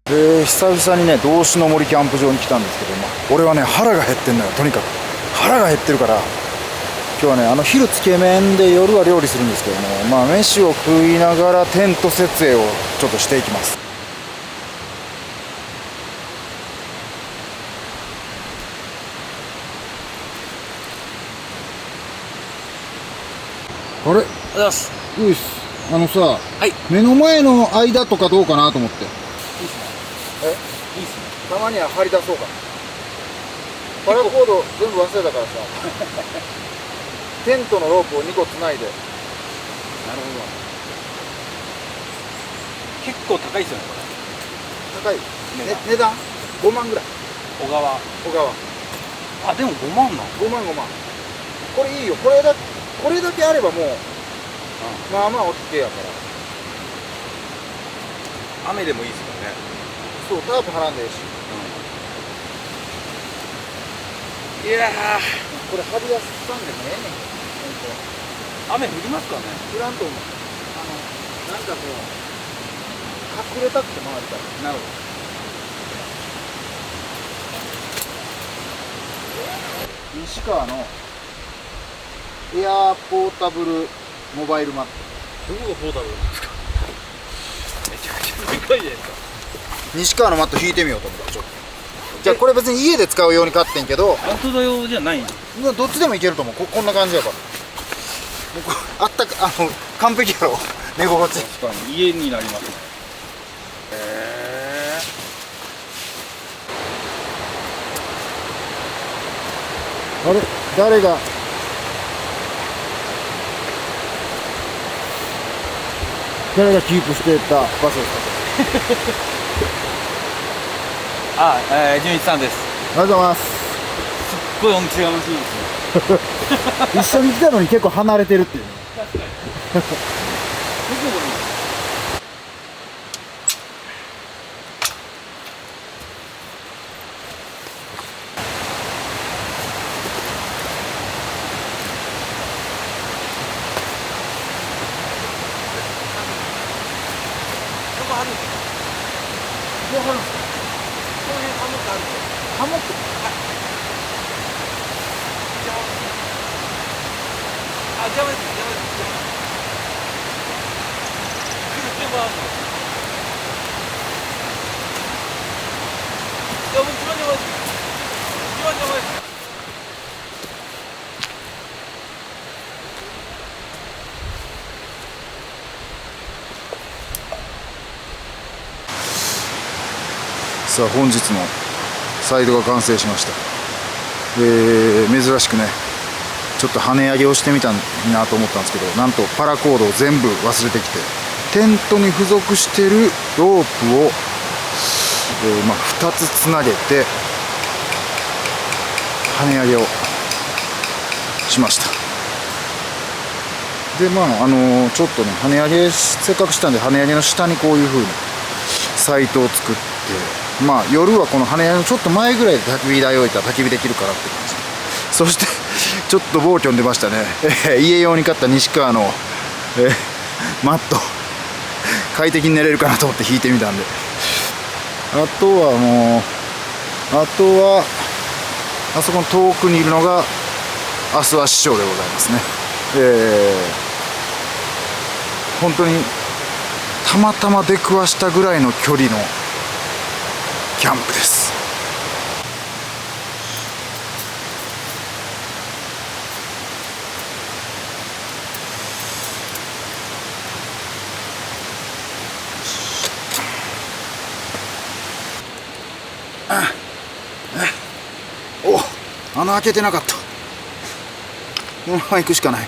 久々にね道志の森キャンプ場に来たんですけど、俺はね腹が減ってんのよ。とにかく腹が減ってるから、今日はね昼つけ麺で夜は料理するんですけどね、飯を食いながらテント設営をちょっとしていきます。あれ、おはようございます。よし、さ、はい。目の前の間とかどうかなと思って。いいっすね。いいっすね。たまには張り出そうかな。パラコード全部忘れたからさテントのロープを2個つないで。なるほど。結構高いっすよね、これ。高い、値段5万ぐらい。小川。小川あ、でも5万な。5万。これいいよ。これだけあればもうまあまあお付けやから。雨でもいいっすよね。そう、タープはらんでいいし。いやこれ張り出したんでもええねん。雨降りますかね。降らんと思う。なんかこう隠れたくて回りたい。なるほ西川のエアーポータブルモバイルマット。どこがポータブルなんですか。めちゃくちゃでかいじゃないですか。西川のマット引いてみようと思った。ちょっとじゃあこれ別に家で使うように買ってんけど、アウトドア用じゃないん。どっちでもいけると思う。こんな感じやから。あったか、完璧やろ寝心地。確かに家になりますね。あれ、誰がキープしてた場所ですか。純一さんです。ありがとうございます。すっごい恩着せがましいですね。一緒に来たのに結構離れてるっていうね。確かに。ハモって邪魔です。さあ本日のサイドが完成しました。珍しくねちょっと跳ね上げをしてみたいなと思ったんですけど、なんとパラコードを全部忘れてきて、テントに付属してるロープを、2つつなげて跳ね上げをしました。でちょっとね跳ね上げせっかくしたんで、跳ね上げの下にこういう風にサイトを作って、夜はこの跳ね上げのちょっと前ぐらいで焚き火台を置いたら焚き火できるからって感じ。そしてちょっと暴挙に出ましたね。家用に買った西川の、マット快適に寝れるかなと思って引いてみたんで、あとはあそこの遠くにいるのが阿諏訪師匠でございますね。本当にたまたま出くわしたぐらいの距離のキャンプです。穴開けてなかった。このまま行くしかない。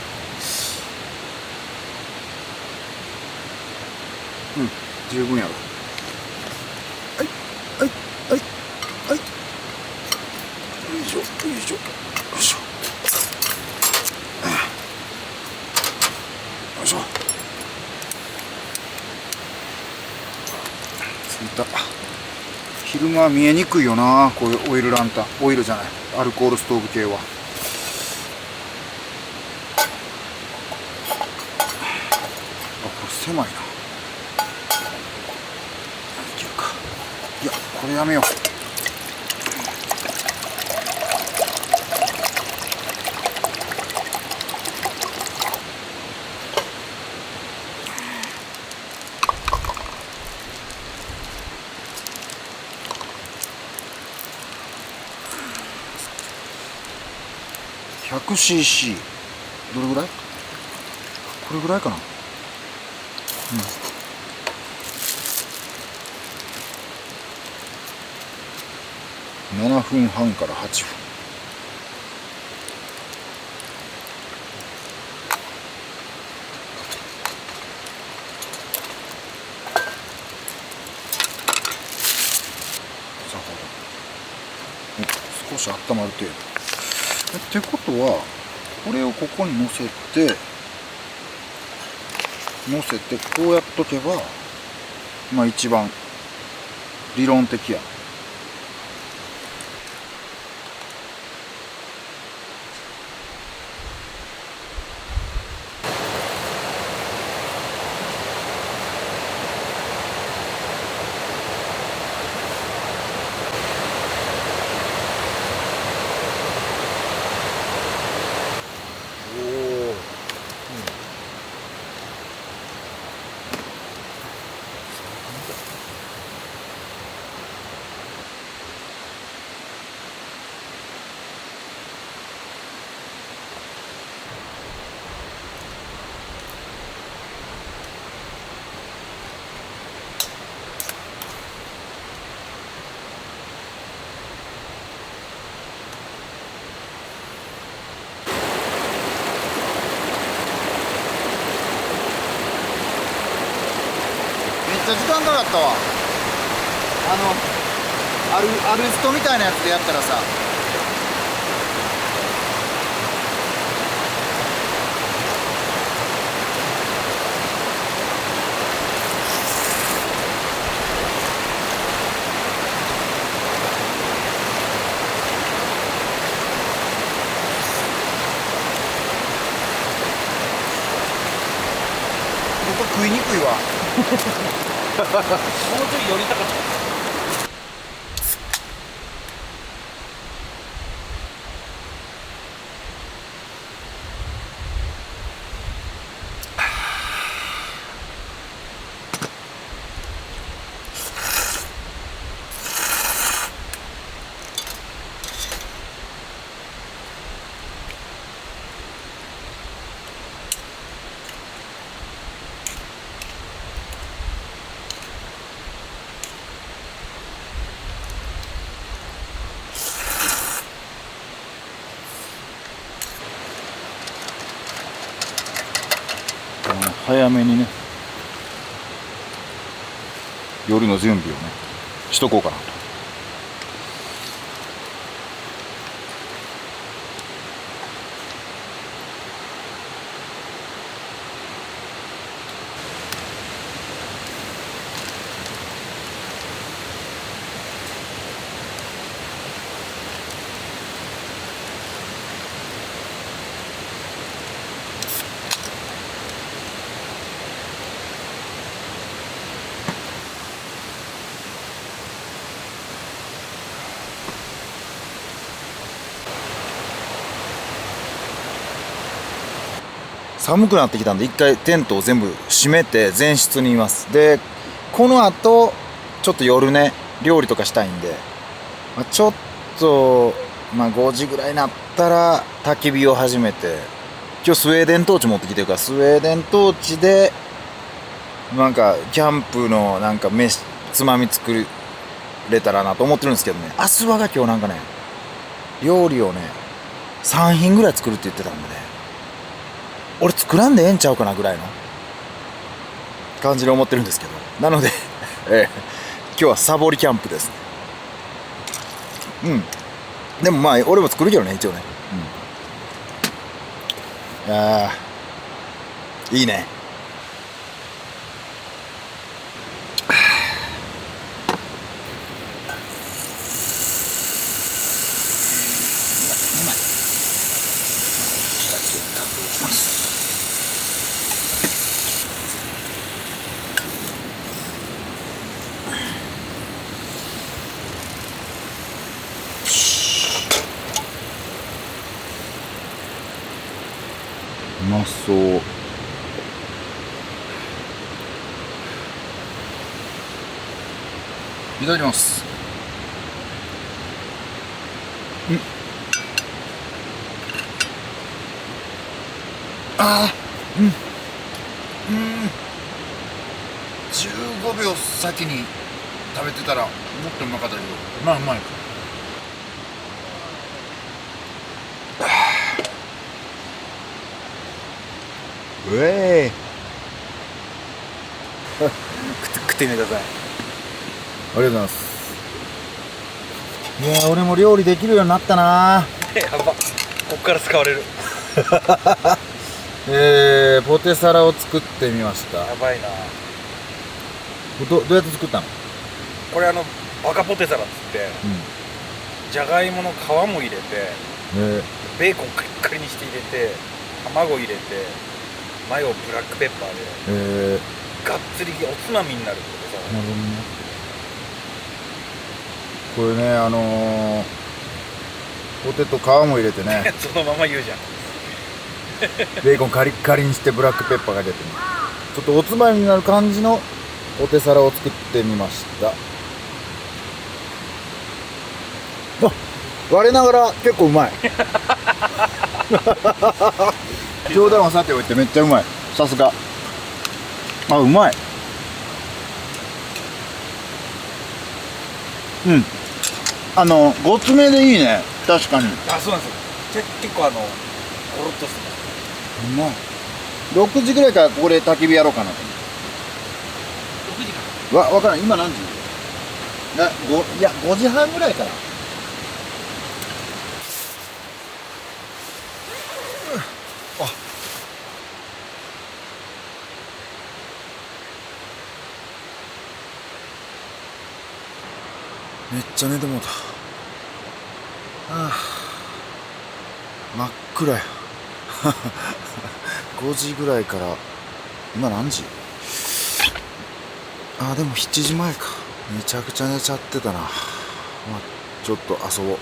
十分やろ。はい。よいしょ。ついた。昼間は見えにくいよな、こういうオイルランタン、オイルじゃない、アルコールストーブ系は。これ狭いな。いけるか。いやこれやめよう。100cc どれぐらい？これぐらいかな。7分半から8分。さほど。少し温まる程度。ってことはこれをここに乗せてこうやっとけばまあ一番理論的や。めっちゃ時間かかったわ。アルストみたいなやつでやったらさ、ここ食いにくいわ。もうちょい寄りたかった。早めにね夜の準備をねしとこうかなと。寒くなってきたんで一回テントを全部閉めて前室にいます。でこのあとちょっと夜ね料理とかしたいんで、ちょっと5時ぐらいになったら焚き火を始めて、今日スウェーデントーチ持ってきてるからスウェーデントーチでなんかキャンプのなんか飯つまみ作れたらなと思ってるんですけどね。アスワが今日なんかね料理をね3品ぐらい作るって言ってたんでね、俺作らんでええんちゃうかなぐらいの感じで思ってるんですけど、なので今日はサボりキャンプですね。でも俺も作るけどね一応ね。いいね。まそう。いただきます。あー、15秒先に食べてたらもっとうまかったけど、まあうまいか。うえー食ってみてください。ありがとうございます。いやー、俺も料理できるようになったな。やば、こっから使われる。ポテサラを作ってみました。やばいな。どうやって作ったの？これバカポテサラっつって、じゃがいもの皮も入れて、ベーコンカリッカリにして入れて、卵入れて、マヨブラックペッパーで、がっつりおつまみになるってことさ。なるほどね。これね、ポテト皮も入れてねそのまま言うじゃん。ベーコンカリッカリにしてブラックペッパーが出てね、ちょっとおつまみになる感じのポテサラを作ってみました。あ、我ながら結構うまい。冗談はさておいてめっちゃうまい。さすが。あ、うまい。ごつめでいいね。確かに。あ、そうなんですよ。結構ゴロッとしてうまい。6時ぐらいからここで焚き火やろうかなと。6時かわからん。今何時？いや5時半ぐらいから。めっちゃ寝てもうた。真っ暗や。5時ぐらいから。今何時？でも7時前か。めちゃくちゃ寝ちゃってたな。ちょっと遊ぼう。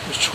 よいしょ。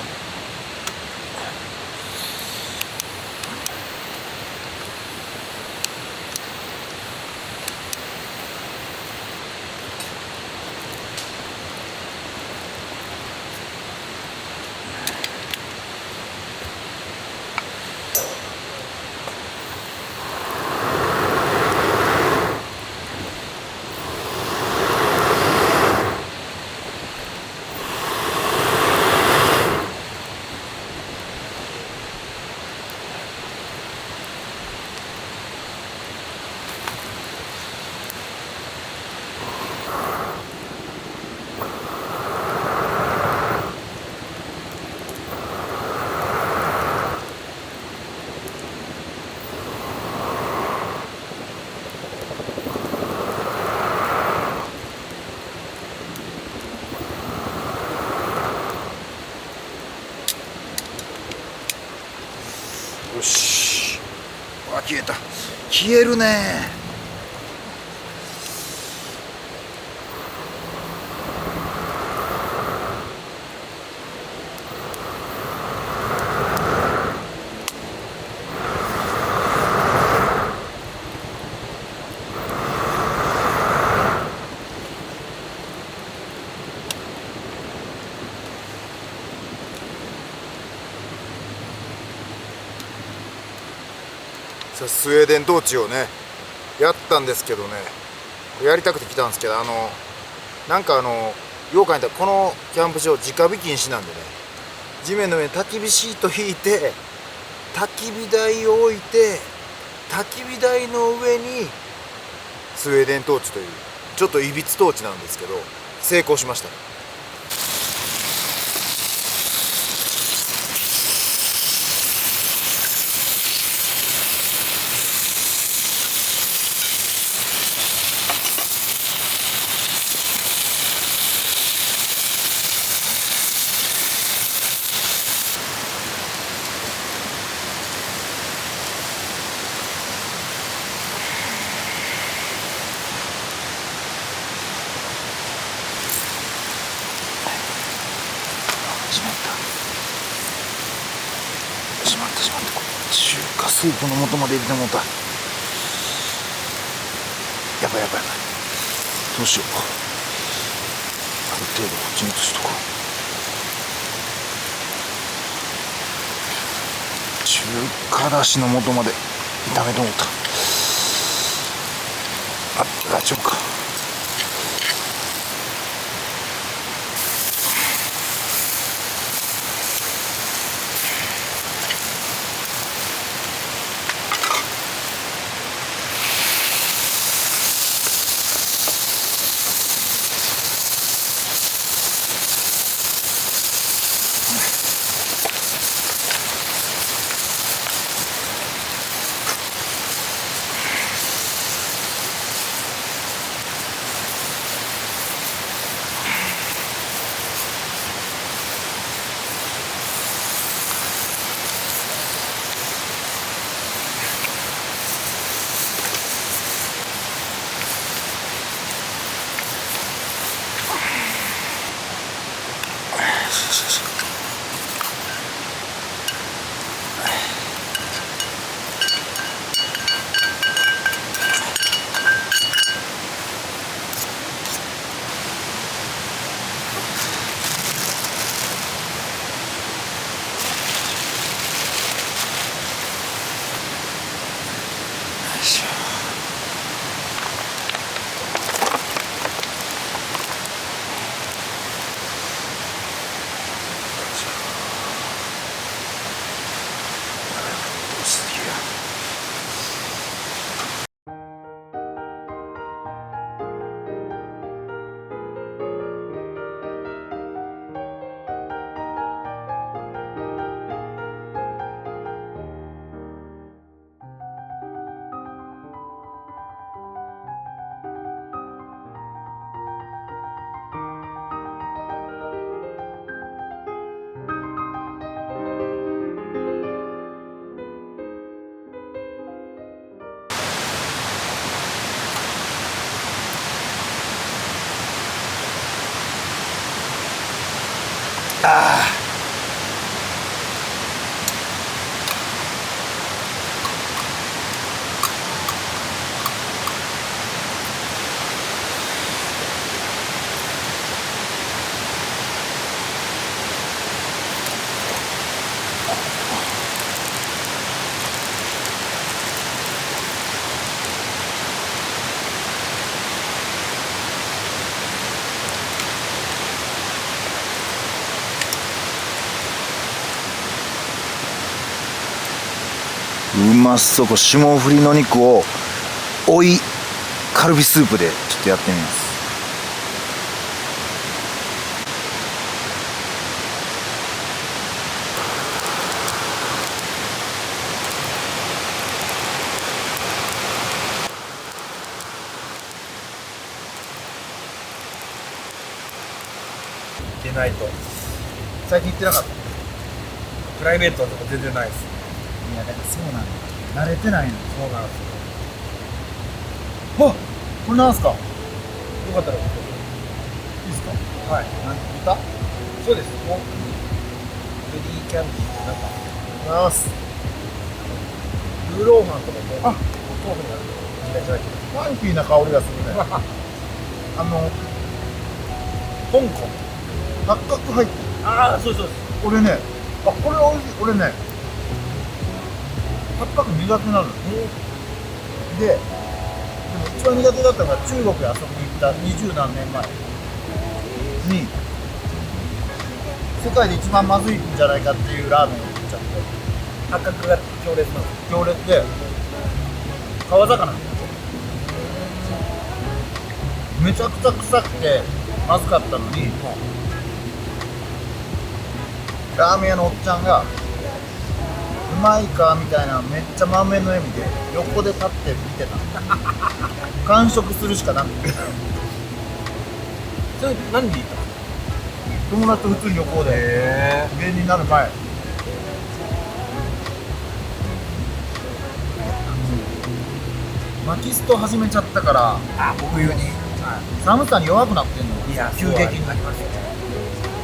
よし。消えた。消えるね。さあスウェーデン統治をねやったんですけどね、やりたくて来たんですけど、なんかよう考えたらこのキャンプ場直火禁止なんでね、地面の上に焚き火シート引いて焚き火台を置いて、焚き火台の上にスウェーデン統治というちょっといびつ統治なんですけど成功しました。しまった中華スープの素まで入れてもうた。やばいどうしよう。ある程度こっちに移しとこう。中華だしの素まで炒めてもうた。大丈夫か。うまそう。霜降りの肉を追いカルビスープでちょっとやってみます。行ってないと。最近行ってなかった。プライベートは全然ないです。いやだからそうなんだ、慣れてないの。そうなんですあ、これなんすか。よ。よかったらいいですか。はい。豚。そうです。ポークベリーキャンディーってなんかます。ルーローハンとかもあ、豆腐になる時代じゃないけど。ファンキーな香りがするね。香港。八角入ってる。ああ、そうですそうです。俺ね、あ、これ美味しい。俺ね、パクパク苦手になるの。でも一番苦手だったのが中国に遊びに行った20何年前に世界で一番まずいんじゃないかっていうラーメンを食っちゃって、八角が強烈なんです。強烈で川魚めちゃくちゃ臭くてまずかったのに、ラーメン屋のおっちゃんがうまいかみたいなめっちゃ満面の笑みで横で立って見てた完食するしかなくてそれ何で行ったの？友達と普通に旅行で芸人になる前、薪スト始めちゃったから冬に寒さに弱くなってんの。いや急激にありますよね。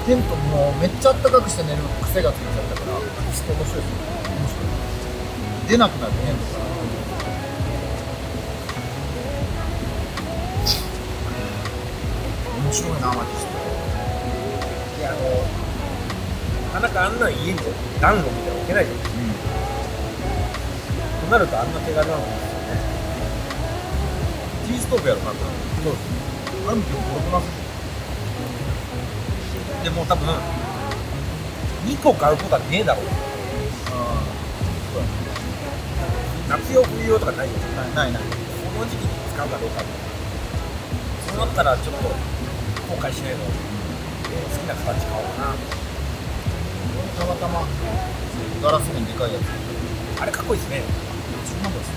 テントもめっちゃ暖かくして寝る癖がついちゃったから薪スト面白いですよ。面白い。出なくなるテントから面白いな薪スト。いやなかなかあんなん家に暖炉みたいなの置けないじゃないですか。となるとあんな手軽なのですよね。ティーストーブやろなと。そうです。あれも結構ボロボロなんですよ。でも多分2個買うことはねえだろう。夏用冬用とかないじゃないですか。ないない。この時期に使うかどうか。そうなったらちょっと後悔しないの、好きな形買おうかな。たまたまガラス面でかいやつ。あれかっこいいですね。10万です。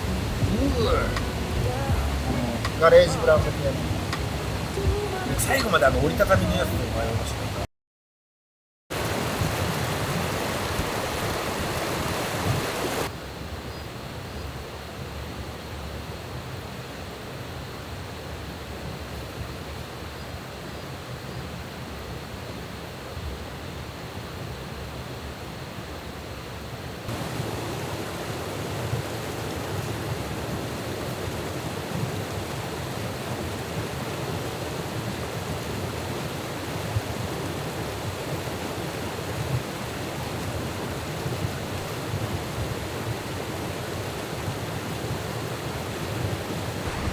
ガレージブランド系。最後まで折りたたみのやつで迷いました。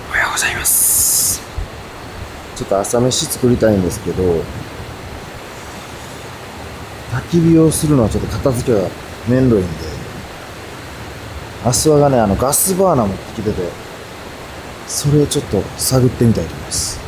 おはようございます。ちょっと朝飯作りたいんですけど、焚き火をするのはちょっと片付けが面倒いんで、アスワがね、ガスバーナー持ってきてて、それをちょっと探ってみたいと思います。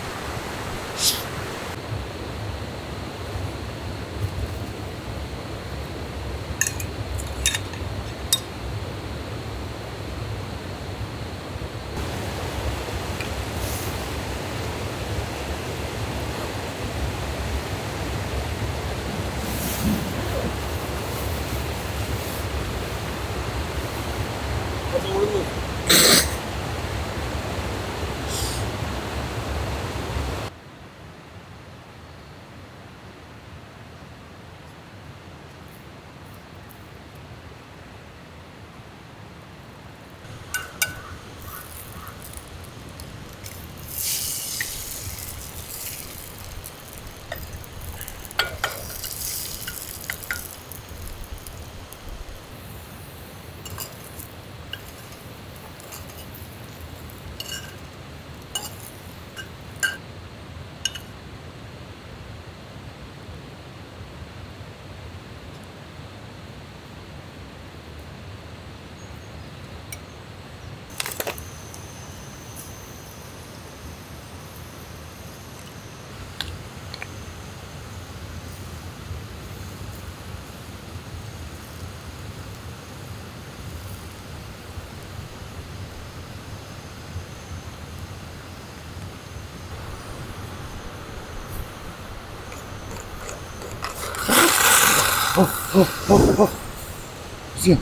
すげえ。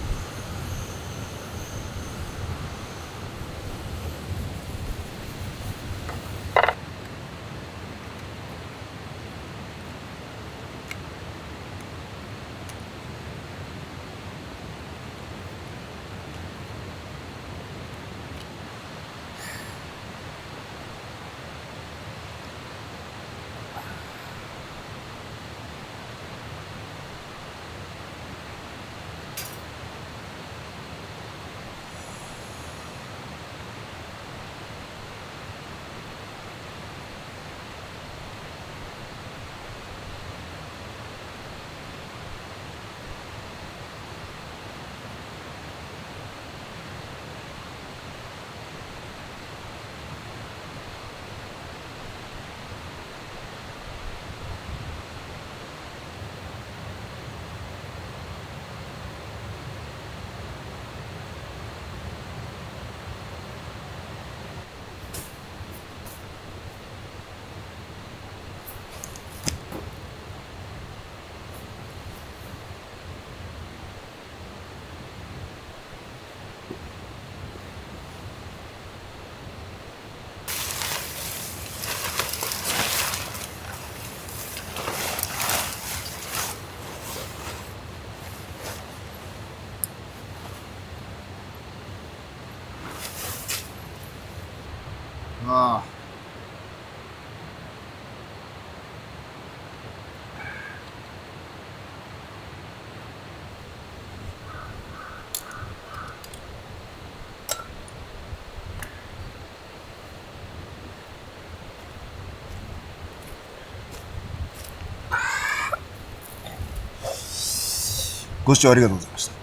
あご視聴ありがとうございました。